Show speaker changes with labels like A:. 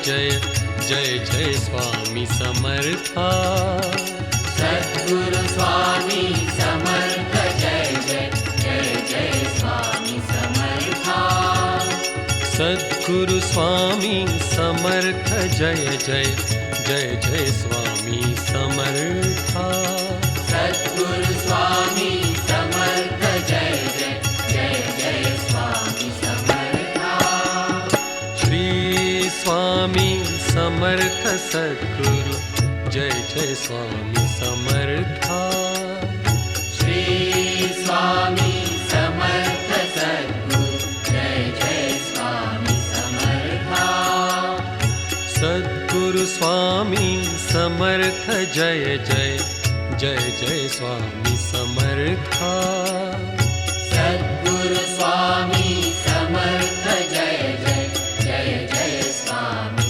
A: जय जय जय स्वामी समर्था।
B: सद्गुरु स्वामी समर्थ जय जय जय जय स्वामी समर्था।
A: सद्गुरु स्वामी समर्थ जय जय जय जय स्वामी समर्था।
B: सद्गुरु स्वामी समर्थ जय जय जय जय स्वामी समर्था।
A: श्री स्वामी समर्थ सद्गुरु जय जय स्वामी समर्था।
B: श्री स्वामी समर्थ सद्गुरु जय जय स्वामी समर्था।
A: सद्गुरु स्वामी समर्थ जय जय जय जय स्वामी समर्था।
B: सद्गुरु स्वामी